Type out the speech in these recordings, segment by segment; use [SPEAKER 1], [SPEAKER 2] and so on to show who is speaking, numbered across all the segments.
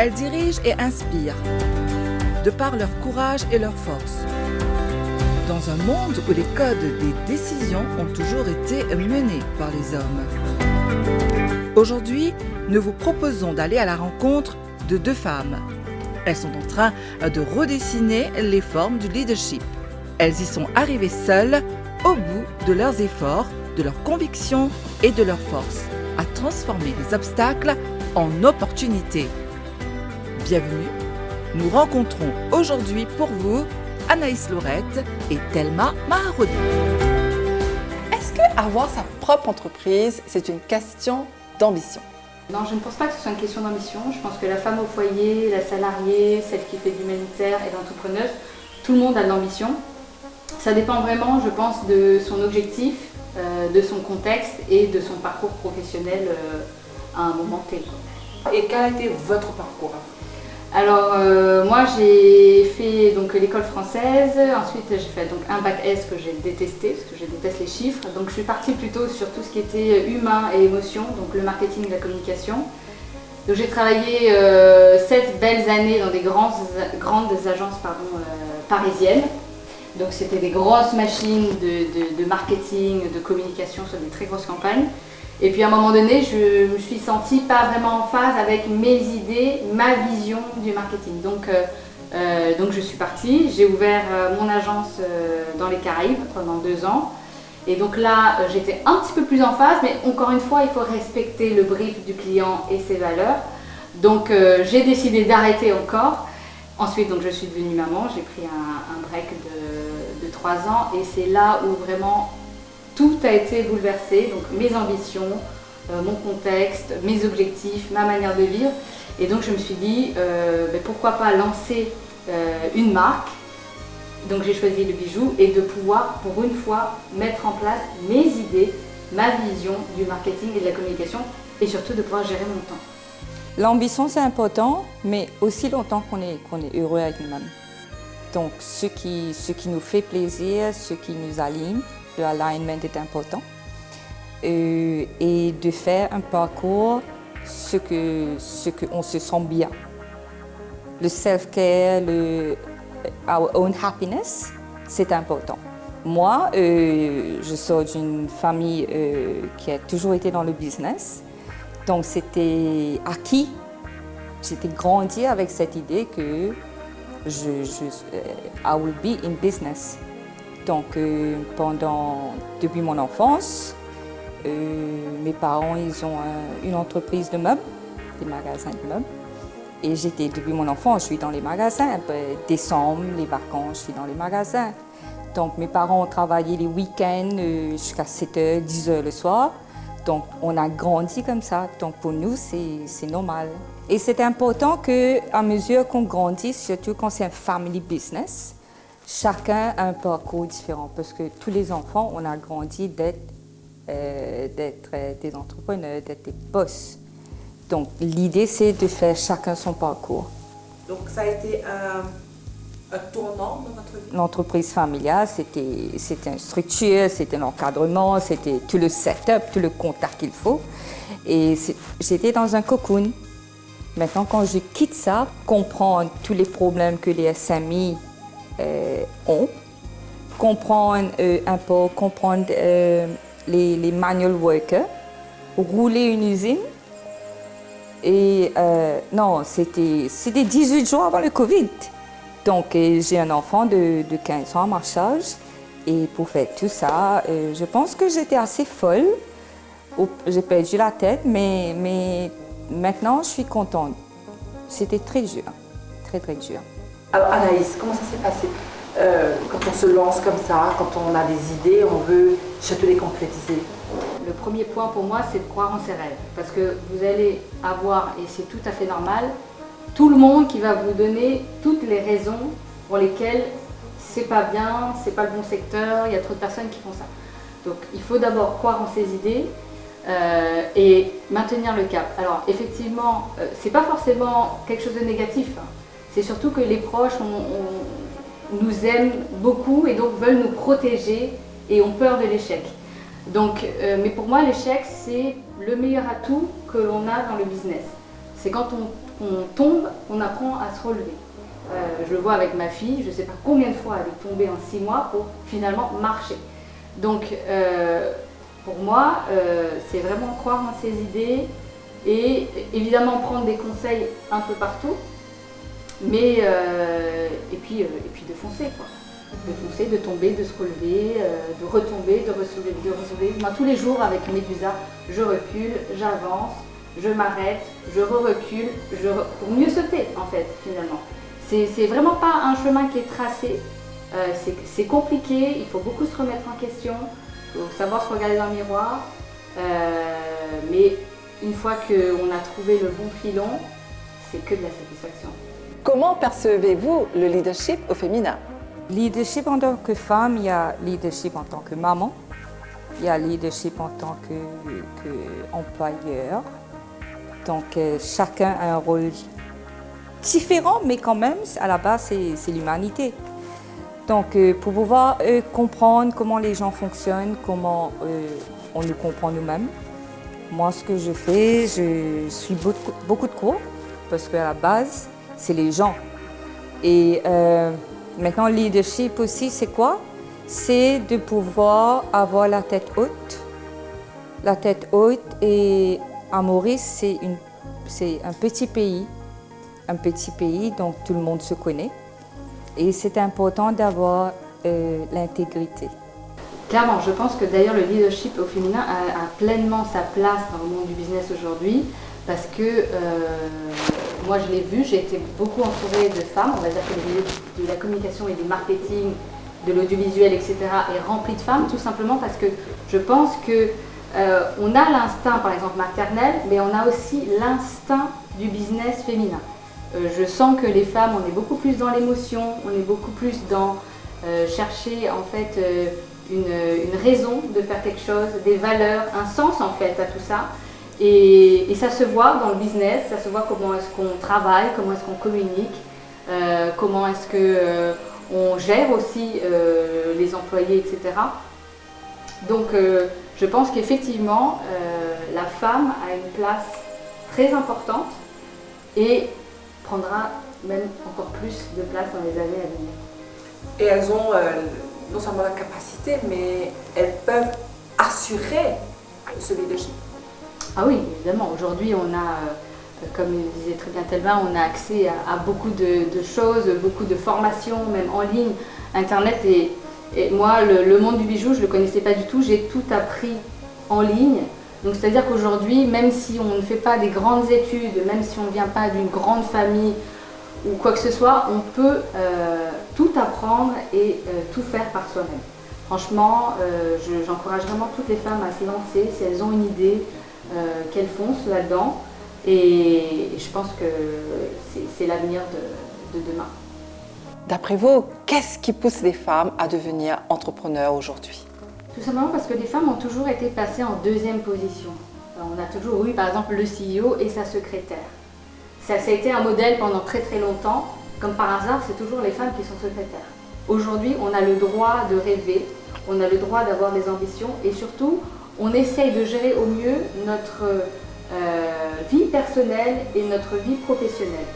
[SPEAKER 1] Elles dirigent et inspirent, de par leur courage et leur force. Dans un monde où les codes des décisions ont toujours été menés par les hommes. Aujourd'hui, nous vous proposons d'aller à la rencontre de deux femmes. Elles sont en train de redessiner les formes du leadership. Elles y sont arrivées seules, au bout de leurs efforts, de leurs convictions et de leur force, à transformer les obstacles en opportunités. Bienvenue, nous rencontrons aujourd'hui pour vous Anaïs Laurette et Thelma Maharodou.
[SPEAKER 2] Est-ce que avoir sa propre entreprise, c'est une question d'ambition?
[SPEAKER 3] Non, je ne pense pas que ce soit une question d'ambition. Je pense que la femme au foyer, la salariée, celle qui fait de l'humanitaire et l'entrepreneuse, tout le monde a de l'ambition. Ça dépend vraiment, je pense, de son objectif, de son contexte et de son parcours professionnel à un moment T.
[SPEAKER 2] Et quel a été votre parcours?
[SPEAKER 3] Alors moi j'ai fait donc l'école française, ensuite j'ai fait donc un bac S que j'ai détesté parce que je déteste les chiffres, donc je suis partie plutôt sur tout ce qui était humain et émotion, donc le marketing et la communication. Donc j'ai travaillé 7 belles années dans des grandes agences parisiennes, donc c'était des grosses machines de marketing, de communication sur des très grosses campagnes. Et puis à un moment donné, je me suis sentie pas vraiment en phase avec mes idées, ma vision du marketing. Donc je suis partie, j'ai ouvert mon agence dans les Caraïbes pendant 2 ans. Et donc là, j'étais un petit peu plus en phase, mais encore une fois, il faut respecter le brief du client et ses valeurs. Donc j'ai décidé d'arrêter encore. Ensuite, donc, je suis devenue maman, j'ai pris un break de 3 ans et c'est là où vraiment tout a été bouleversé, donc mes ambitions, mon contexte, mes objectifs, ma manière de vivre. Et donc je me suis dit, pourquoi pas lancer une marque. Donc j'ai choisi le bijou et de pouvoir pour une fois mettre en place mes idées, ma vision du marketing et de la communication et surtout de pouvoir gérer mon temps.
[SPEAKER 4] L'ambition c'est important, mais aussi longtemps qu'on est heureux avec nous-mêmes. Donc ce qui nous fait plaisir, ce qui nous aligne, le alignment est important et de faire un parcours ce que on se sent bien. Le self-care, our own happiness, c'est important. Moi, je sors d'une famille qui a toujours été dans le business, donc c'était acquis. J'étais grandi avec cette idée que I will be in business. Donc, depuis mon enfance, mes parents ils ont une entreprise de meubles, des magasins de meubles. Et depuis mon enfance, je suis dans les magasins. Décembre, les vacances, je suis dans les magasins. Donc, mes parents ont travaillé les week-ends jusqu'à 7h, 10h le soir. Donc, on a grandi comme ça. Donc, pour nous, c'est normal. Et c'est important qu'à mesure qu'on grandit, surtout quand c'est un family business, chacun a un parcours différent parce que tous les enfants, on a grandi d'être des entrepreneurs, d'être des boss. Donc l'idée, c'est de faire chacun son parcours.
[SPEAKER 2] Donc ça a été un tournant dans votre vie?
[SPEAKER 4] L'entreprise familiale, c'était une structure, c'était l'encadrement, c'était tout le setup, tout le contact qu'il faut. Et j'étais dans un cocoon. Maintenant, quand je quitte ça, comprendre tous les problèmes que les SMI ont, comprendre un peu, comprendre les manual workers, rouler une usine. Et non, c'était 18 jours avant le Covid. Donc j'ai un enfant de 15 ans à ma charge. Et pour faire tout ça, je pense que j'étais assez folle. J'ai perdu la tête, mais maintenant je suis contente. C'était très dur, très très dur.
[SPEAKER 2] Alors Anaïs, comment ça s'est passé quand on se lance comme ça, quand on a des idées, on veut surtout les concrétiser?
[SPEAKER 3] Le premier point pour moi, c'est de croire en ses rêves. Parce que vous allez avoir, et c'est tout à fait normal, tout le monde qui va vous donner toutes les raisons pour lesquelles c'est pas bien, c'est pas le bon secteur, il y a trop de personnes qui font ça. Donc il faut d'abord croire en ses idées et maintenir le cap. Alors effectivement, c'est pas forcément quelque chose de négatif. C'est surtout que les proches nous aiment beaucoup et donc veulent nous protéger et ont peur de l'échec. Donc, mais pour moi, l'échec, c'est le meilleur atout que l'on a dans le business. C'est quand qu'on tombe, on apprend à se relever. Je le vois avec ma fille, je ne sais pas combien de fois elle est tombée en 6 mois pour finalement marcher. Donc pour moi, c'est vraiment croire en ses idées et évidemment prendre des conseils un peu partout, mais et puis de foncer quoi. De foncer, de tomber, de se relever, de retomber, de ressoulever. Moi tous les jours avec Médusa, je recule, j'avance, je m'arrête, je recule, pour mieux sauter en fait finalement. C'est vraiment pas un chemin qui est tracé, c'est compliqué, il faut beaucoup se remettre en question, il faut savoir se regarder dans le miroir, mais une fois qu'on a trouvé le bon filon, c'est que de la satisfaction.
[SPEAKER 2] Comment percevez-vous le leadership au féminin?
[SPEAKER 4] Leadership en tant que femme, il y a leadership en tant que maman, il y a leadership en tant qu'employeur. Donc chacun a un rôle différent, mais quand même, à la base, c'est l'humanité. Donc pour pouvoir comprendre comment les gens fonctionnent, comment on nous comprend nous-mêmes, moi ce que je fais, je suis beaucoup de cours, parce qu'à la base, c'est les gens. Et maintenant, le leadership aussi, c'est quoi? C'est de pouvoir avoir la tête haute. La tête haute, et à Maurice, c'est un petit pays. Un petit pays, donc tout le monde se connaît. Et c'est important d'avoir l'intégrité.
[SPEAKER 3] Clairement, je pense que d'ailleurs le leadership au féminin a pleinement sa place dans le monde du business aujourd'hui, parce que moi je l'ai vu, j'ai été beaucoup entourée de femmes, on va dire que le milieu de la communication et du marketing, de l'audiovisuel, etc. est rempli de femmes, tout simplement parce que je pense que on a l'instinct par exemple maternel, mais on a aussi l'instinct du business féminin. Je sens que les femmes, on est beaucoup plus dans l'émotion, on est beaucoup plus dans chercher en fait une raison de faire quelque chose, des valeurs, un sens en fait à tout ça. Et ça se voit dans le business, ça se voit comment est-ce qu'on travaille, comment est-ce qu'on communique, comment est-ce qu'on gère aussi les employés, etc. Donc je pense qu'effectivement, la femme a une place très importante et prendra même encore plus de place dans les années à venir.
[SPEAKER 2] Et elles ont non seulement la capacité, mais elles peuvent assurer ce leadership.
[SPEAKER 3] Ah oui, évidemment. Aujourd'hui, on a, comme disait très bien Thelma, on a accès à beaucoup de choses, beaucoup de formations, même en ligne, Internet. Et moi, le monde du bijou, je ne le connaissais pas du tout. J'ai tout appris en ligne. Donc, c'est-à-dire qu'aujourd'hui, même si on ne fait pas des grandes études, même si on ne vient pas d'une grande famille ou quoi que ce soit, on peut tout apprendre et tout faire par soi-même. Franchement, j'encourage vraiment toutes les femmes à se lancer si elles ont une idée, qu'elles foncent là-dedans. Et je pense que c'est l'avenir de demain.
[SPEAKER 2] D'après vous, qu'est-ce qui pousse les femmes à devenir entrepreneurs aujourd'hui?
[SPEAKER 3] Tout simplement parce que les femmes ont toujours été passées en deuxième position. Alors, on a toujours eu par exemple le CEO et sa secrétaire. Ça a été un modèle pendant très très longtemps. Comme par hasard, c'est toujours les femmes qui sont secrétaires. Aujourd'hui, on a le droit de rêver, on a le droit d'avoir des ambitions et surtout, on essaye de gérer au mieux notre vie personnelle et notre vie professionnelle.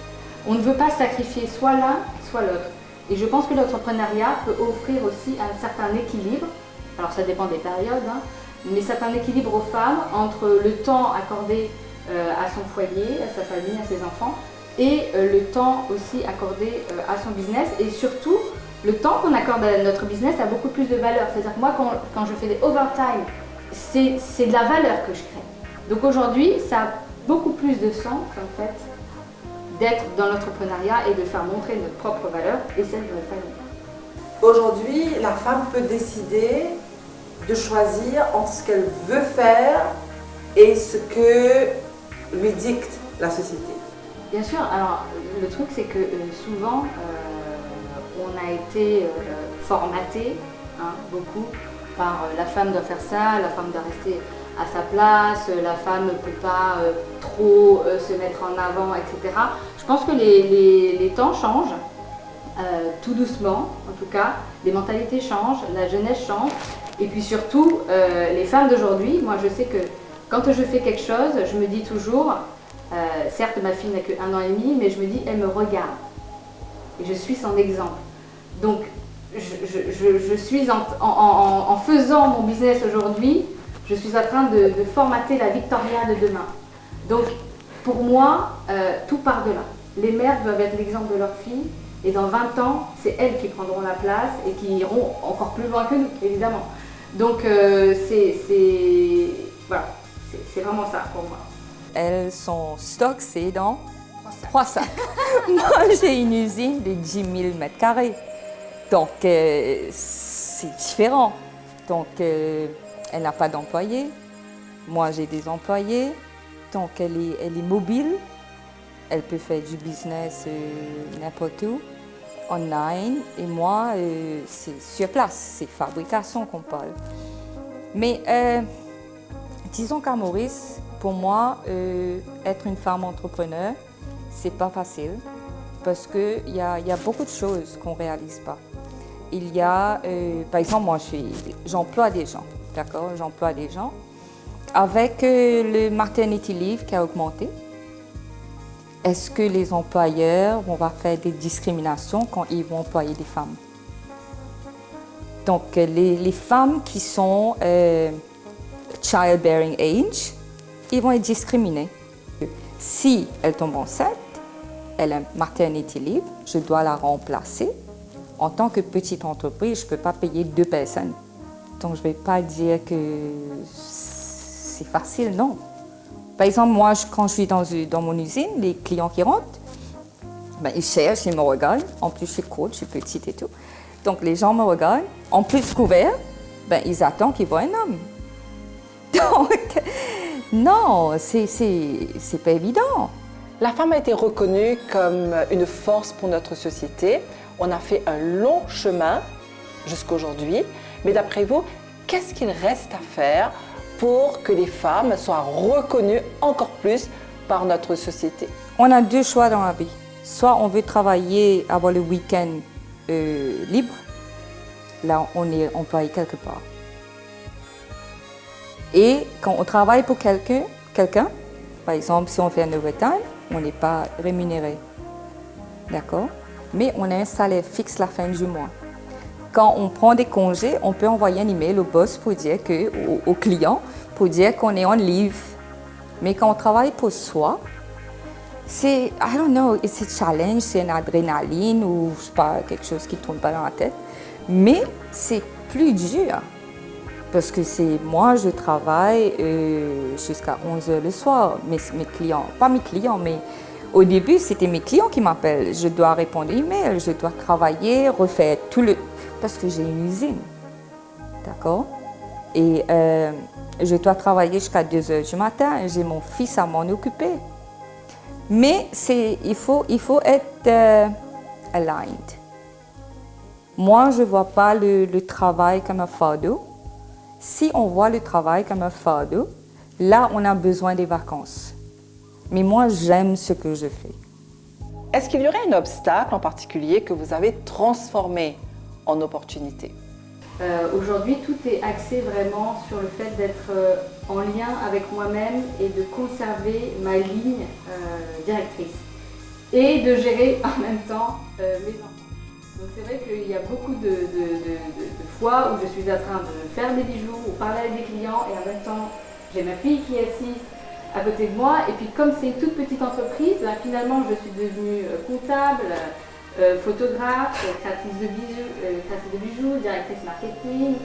[SPEAKER 3] On ne veut pas sacrifier soit l'un, soit l'autre. Et je pense que l'entrepreneuriat peut offrir aussi un certain équilibre. Alors ça dépend des périodes, hein, mais certain équilibre aux femmes entre le temps accordé à son foyer, à sa famille, à ses enfants, et le temps aussi accordé à son business, et surtout le temps qu'on accorde à notre business a beaucoup plus de valeur. C'est-à-dire que moi quand je fais des overtime, c'est de la valeur que je crée. Donc aujourd'hui ça a beaucoup plus de sens en fait d'être dans l'entrepreneuriat et de faire montrer notre propre valeur et celle de notre famille.
[SPEAKER 2] Aujourd'hui, la femme peut décider de choisir entre ce qu'elle veut faire et ce que lui dicte la société.
[SPEAKER 3] Bien sûr, alors le truc c'est que souvent on a été formaté beaucoup par la femme doit faire ça, la femme doit rester à sa place, la femme ne peut pas trop se mettre en avant, etc. Je pense que les temps changent, tout doucement en tout cas, les mentalités changent, la jeunesse change, et puis surtout les femmes d'aujourd'hui, moi je sais que quand je fais quelque chose, je me dis toujours Certes, ma fille n'a que 1 an et demi, mais je me dis, elle me regarde. Et je suis son exemple. Donc, je suis en faisant mon business aujourd'hui, je suis en train de formater la Victoria de demain. Donc, pour moi, tout part de là. Les mères doivent être l'exemple de leurs filles. Et dans 20 ans, c'est elles qui prendront la place et qui iront encore plus loin que nous, évidemment. Donc, voilà, c'est vraiment ça pour moi.
[SPEAKER 4] Son stock, c'est dans 3 sacs. Moi, j'ai une usine de 10 000 mètres carrés. Donc, c'est différent. Donc, elle n'a pas d'employés. Moi, j'ai des employés. Donc, elle est mobile. Elle peut faire du business n'importe où, online. Et moi, c'est sur place. C'est fabrication qu'on parle. Mais disons qu'à Maurice, pour moi, être une femme entrepreneur, c'est pas facile parce qu'il y a beaucoup de choses qu'on ne réalise pas. Il y a, par exemple, moi, j'emploie des gens, d'accord? J'emploie des gens. Avec le maternity leave qui a augmenté, est-ce que les employeurs vont faire des discriminations quand ils vont employer des femmes? Donc, les femmes qui sont childbearing age, ils vont être discriminés. Si elle tombe enceinte, elle a maternity leave, je dois la remplacer. En tant que petite entreprise, je ne peux pas payer 2 personnes. Donc, je ne vais pas dire que c'est facile, non. Par exemple, moi, quand je suis dans mon usine, les clients qui rentrent, ben, ils cherchent, ils me regardent. En plus, je suis coach, je suis petite et tout. Donc, les gens me regardent. En plus couvert, ben, ils attendent qu'ils voient un homme. Donc, non, c'est pas évident.
[SPEAKER 2] La femme a été reconnue comme une force pour notre société. On a fait un long chemin jusqu'à aujourd'hui. Mais d'après vous, qu'est-ce qu'il reste à faire pour que les femmes soient reconnues encore plus par notre société?
[SPEAKER 4] On a 2 choix dans la vie. Soit on veut travailler, avoir le week-end libre. Là, on est employé quelque part. Et quand on travaille pour quelqu'un, par exemple, si on fait un overtime, on n'est pas rémunéré. D'accord? Mais on a un salaire fixe la fin du mois. Quand on prend des congés, on peut envoyer un email au boss pour dire au client, pour dire qu'on est en leave. Mais quand on travaille pour soi, c'est, I don't know, c'est challenge, c'est une adrénaline ou je sais pas, quelque chose qui ne tourne pas dans la tête. Mais c'est plus dur. Parce que moi, je travaille jusqu'à 11h le soir. Mes clients, pas mes clients, mais au début, c'était mes clients qui m'appellent. Je dois répondre aux emails, je dois travailler, refaire tout le... Parce que j'ai une usine, d'accord? Et je dois travailler jusqu'à 2h du matin. J'ai mon fils à m'en occuper. Mais il faut être aligned. Moi, je ne vois pas le travail comme un fardeau. Si on voit le travail comme un fardeau, là, on a besoin des vacances. Mais moi, j'aime ce que je fais.
[SPEAKER 2] Est-ce qu'il y aurait un obstacle en particulier que vous avez transformé en opportunité?
[SPEAKER 3] Aujourd'hui, tout est axé vraiment sur le fait d'être en lien avec moi-même et de conserver ma ligne directrice et de gérer en même temps mes enfants. Donc c'est vrai qu'il y a beaucoup de fois où je suis en train de faire des bijoux ou parler avec des clients et en même temps j'ai ma fille qui est assise à côté de moi et puis comme c'est une toute petite entreprise, là, finalement je suis devenue comptable, photographe, créatrice de bijoux, directrice marketing,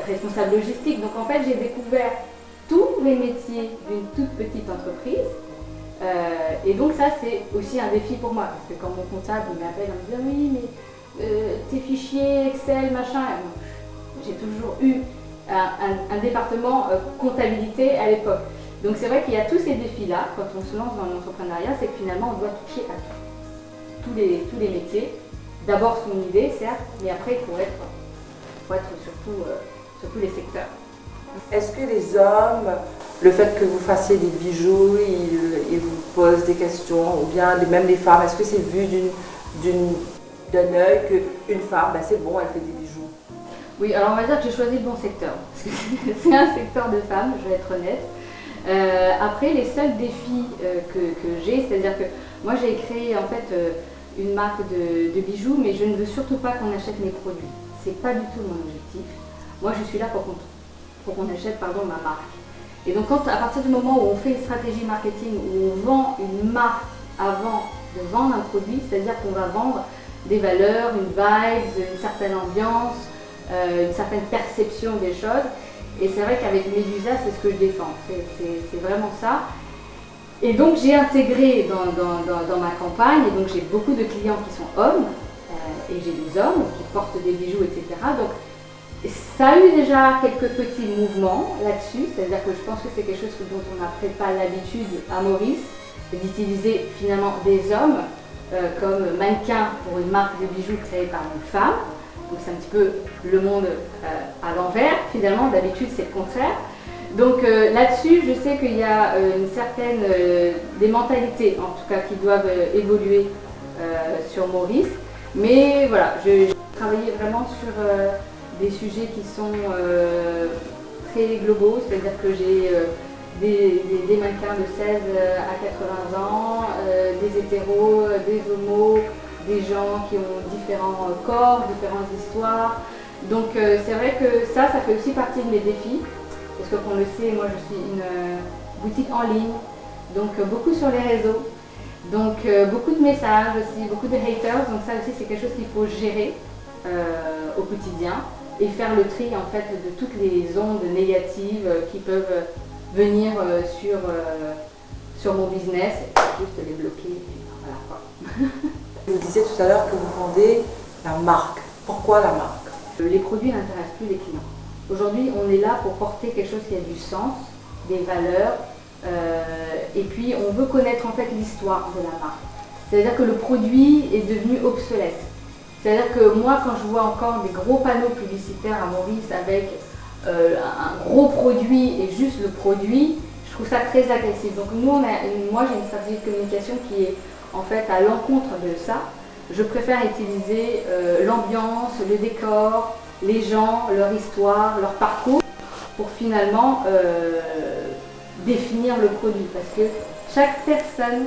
[SPEAKER 3] responsable logistique. Donc en fait j'ai découvert tous les métiers d'une toute petite entreprise. Et donc ça c'est aussi un défi pour moi parce que quand mon comptable m'appelle en me disant oui mais tes fichiers Excel machin, j'ai toujours eu un département comptabilité à l'époque. Donc c'est vrai qu'il y a tous ces défis là quand on se lance dans l'entrepreneuriat, c'est que finalement on doit toucher à tous les métiers. D'abord son idée certes, mais après il faut être sur tous les secteurs.
[SPEAKER 2] Est-ce que les hommes, le fait que vous fassiez des bijoux, ils vous posent des questions, ou bien même les femmes, est-ce que c'est vu d'un œil qu'une femme, ben c'est bon, elle fait des bijoux?
[SPEAKER 3] Oui, alors on va dire que j'ai choisi le bon secteur. C'est un secteur de femmes, je vais être honnête. Après, les seuls défis que j'ai, c'est-à-dire que moi j'ai créé en fait une marque de bijoux, mais je ne veux surtout pas qu'on achète mes produits. C'est pas du tout mon objectif. Moi, je suis là pour qu'on achète ma marque. Et donc, à partir du moment où on fait une stratégie marketing, où on vend une marque avant de vendre un produit, c'est-à-dire qu'on va vendre des valeurs, une vibe, une certaine ambiance, une certaine perception des choses. Et c'est vrai qu'avec Medusa, c'est ce que je défends. C'est vraiment ça. Et donc, j'ai intégré dans ma campagne, et donc j'ai beaucoup de clients qui sont hommes, et j'ai des hommes qui portent des bijoux, etc. Donc, ça a eu déjà quelques petits mouvements là-dessus, c'est-à-dire que je pense que c'est quelque chose dont on n'a peut-être pas l'habitude à Maurice, d'utiliser finalement des hommes comme mannequins pour une marque de bijoux créée par une femme. Donc c'est un petit peu le monde à l'envers, finalement, d'habitude c'est le contraire. Donc là-dessus, je sais qu'il y a une certaine, des mentalités en tout cas qui doivent évoluer sur Maurice. Mais voilà, j'ai travaillé vraiment sur des sujets qui sont très globaux, c'est-à-dire que j'ai des mannequins de 16 à 80 ans, des hétéros, des homos, des gens qui ont différents corps, différentes histoires. Donc c'est vrai que ça fait aussi partie de mes défis, parce que qu'on le sait, moi je suis une boutique en ligne, donc beaucoup sur les réseaux, donc beaucoup de messages aussi, beaucoup de haters, donc ça aussi c'est quelque chose qu'il faut gérer au quotidien et faire le tri en fait de toutes les ondes négatives qui peuvent venir sur mon business, juste les bloquer, et voilà quoi.
[SPEAKER 2] Vous disiez tout à l'heure que vous vendez la marque. Pourquoi la marque?
[SPEAKER 3] Les produits n'intéressent plus les clients. Aujourd'hui, on est là pour porter quelque chose qui a du sens, des valeurs, et puis on veut connaître en fait l'histoire de la marque. C'est-à-dire que le produit est devenu obsolète. C'est-à-dire que moi, quand je vois encore des gros panneaux publicitaires à Maurice avec un gros produit et juste le produit, je trouve ça très agressif. Donc moi j'ai une stratégie de communication qui est en fait à l'encontre de ça. Je préfère utiliser l'ambiance, le décor, les gens, leur histoire, leur parcours pour finalement définir le produit, parce que chaque personne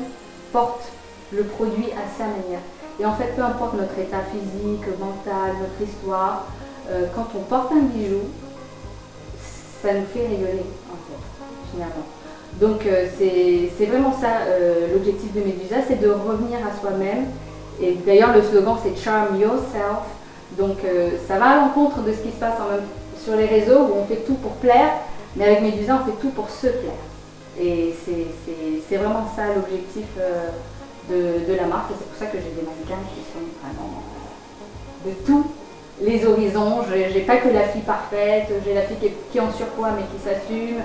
[SPEAKER 3] porte le produit à sa manière. Et en fait, peu importe notre état physique, mental, notre histoire, quand on porte un bijou, ça nous fait rayonner en fait, finalement. Donc c'est vraiment ça l'objectif de Medusa, c'est de revenir à soi-même. Et d'ailleurs le slogan c'est Charm Yourself. Donc ça va à l'encontre de ce qui se passe sur les réseaux où on fait tout pour plaire, mais avec Medusa on fait tout pour se plaire. Et c'est vraiment ça l'objectif de la marque, et c'est pour ça que j'ai des mannequins qui sont vraiment de tous les horizons. J'ai pas que la fille parfaite, j'ai la fille qui est en surpoids mais qui s'assume,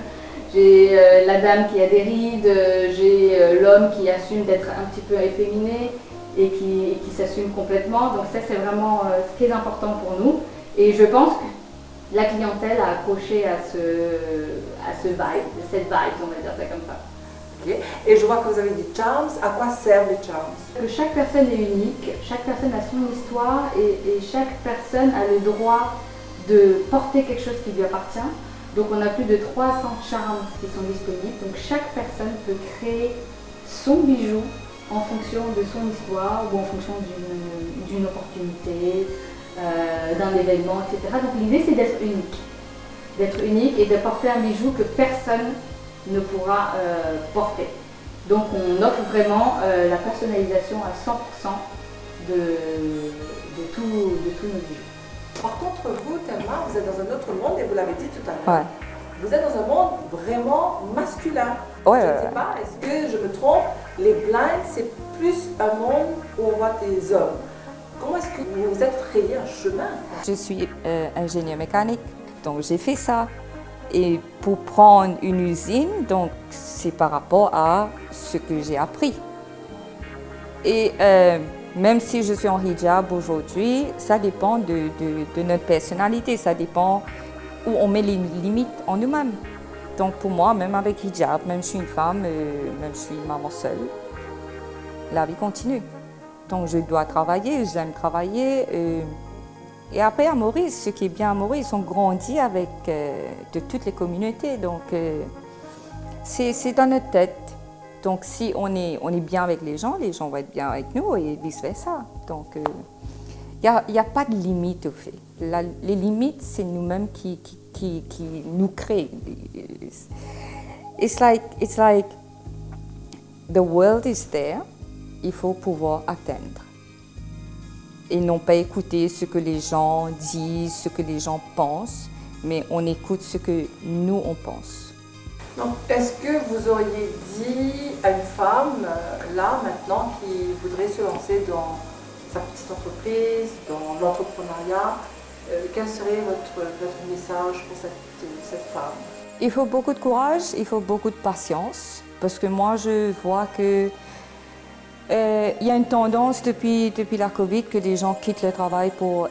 [SPEAKER 3] j'ai la dame qui a des rides, j'ai l'homme qui assume d'être un petit peu efféminé et qui s'assume complètement. Donc ça c'est vraiment ce qui est important pour nous, et je pense que la clientèle a accroché à ce vibe, cette vibe, on va dire ça comme ça.
[SPEAKER 2] Okay. Et je vois que vous avez des charms. À quoi servent les charms?
[SPEAKER 3] Que chaque personne est unique, chaque personne a son histoire, et chaque personne a le droit de porter quelque chose qui lui appartient. Donc on a plus de 300 charms qui sont disponibles. Donc chaque personne peut créer son bijou en fonction de son histoire ou en fonction d'une opportunité, d'un événement, etc. Donc l'idée c'est d'être unique et de porter un bijou que personne ne pourra porter. Donc on offre vraiment la personnalisation à 100% de tous nos bijoux.
[SPEAKER 2] Par contre, vous, Thelma, vous êtes dans un autre monde, et vous l'avez dit tout à l'heure.
[SPEAKER 4] Ouais.
[SPEAKER 2] Vous êtes dans un monde vraiment masculin.
[SPEAKER 4] Ouais,
[SPEAKER 2] Je ne sais pas, est-ce que je me trompe? Les blinds, c'est plus un monde où on voit des hommes. Comment est-ce que vous vous êtes frayé un chemin?
[SPEAKER 4] Je suis ingénieur mécanique, donc j'ai fait ça. Et pour prendre une usine, donc c'est par rapport à ce que j'ai appris. Et même si je suis en hijab aujourd'hui, ça dépend de notre personnalité, ça dépend où on met les limites en nous-mêmes. Donc pour moi, même avec hijab, même si je suis une femme, même si je suis maman seule, la vie continue. Donc je dois travailler, j'aime travailler. Et après à Maurice, ce qui est bien à Maurice, on grandit avec de toutes les communautés. Donc c'est dans notre tête. Donc si on est bien avec les gens vont être bien avec nous et vice-versa. Donc il n'y a pas de limite au fait. Les limites, c'est nous-mêmes qui nous créent. It's like the world is there, il faut pouvoir atteindre. Et non pas écouter ce que les gens disent, ce que les gens pensent, mais on écoute ce que nous, on pense.
[SPEAKER 2] Donc, est-ce que vous auriez dit à une femme, là, maintenant, qui voudrait se lancer dans sa petite entreprise, dans l'entrepreneuriat, quel serait votre message pour cette femme?
[SPEAKER 4] Il faut beaucoup de courage, il faut beaucoup de patience, parce que moi, je vois que il y a une tendance depuis la Covid que les gens quittent le travail pour,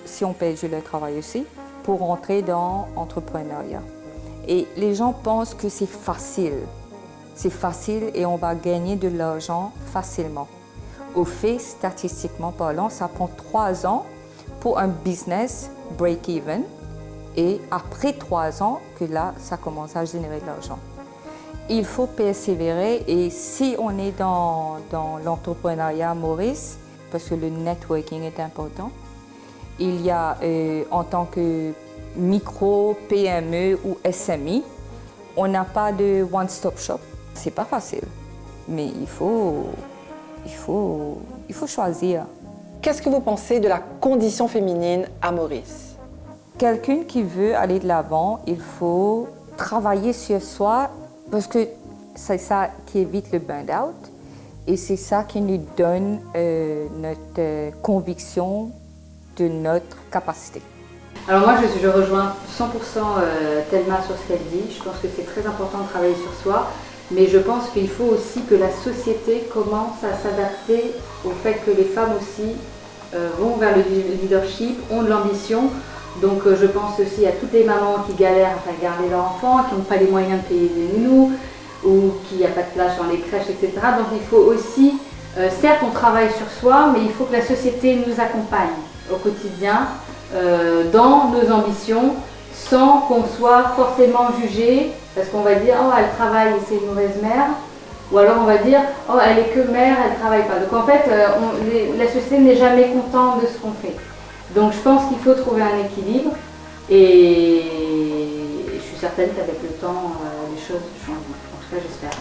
[SPEAKER 4] si on paye le travail aussi, pour rentrer dans l'entrepreneuriat. Et les gens pensent que c'est facile. C'est facile et on va gagner de l'argent facilement. Au fait, statistiquement parlant, ça prend 3 ans pour un business break-even. Et après 3 ans, que là, ça commence à générer de l'argent. Il faut persévérer et si on est dans l'entrepreneuriat, Maurice, parce que le networking est important, il y a en tant que micro, PME ou SMI, on n'a pas de one-stop shop. C'est pas facile, mais il faut choisir.
[SPEAKER 2] Qu'est-ce que vous pensez de la condition féminine à Maurice?
[SPEAKER 4] Quelqu'un qui veut aller de l'avant, il faut travailler sur soi parce que c'est ça qui évite le burn-out et c'est ça qui nous donne notre conviction de notre capacité.
[SPEAKER 3] Alors moi, je rejoins 100% Thelma sur ce qu'elle dit. Je pense que c'est très important de travailler sur soi, mais je pense qu'il faut aussi que la société commence à s'adapter au fait que les femmes aussi vont vers le leadership, ont de l'ambition. Donc je pense aussi à toutes les mamans qui galèrent à faire garder leurs enfants, qui n'ont pas les moyens de payer des nounous, ou qu'il n'y a pas de place dans les crèches, etc. Donc il faut aussi, certes on travaille sur soi, mais il faut que la société nous accompagne au quotidien dans nos ambitions, sans qu'on soit forcément jugé, parce qu'on va dire « oh elle travaille et c'est une mauvaise mère », ou alors on va dire « oh elle est que mère, elle ne travaille pas ». Donc en fait, la société n'est jamais contente de ce qu'on fait. Donc je pense qu'il faut trouver un équilibre et je suis certaine qu'avec le temps, les choses changeront. En tout cas, j'espère.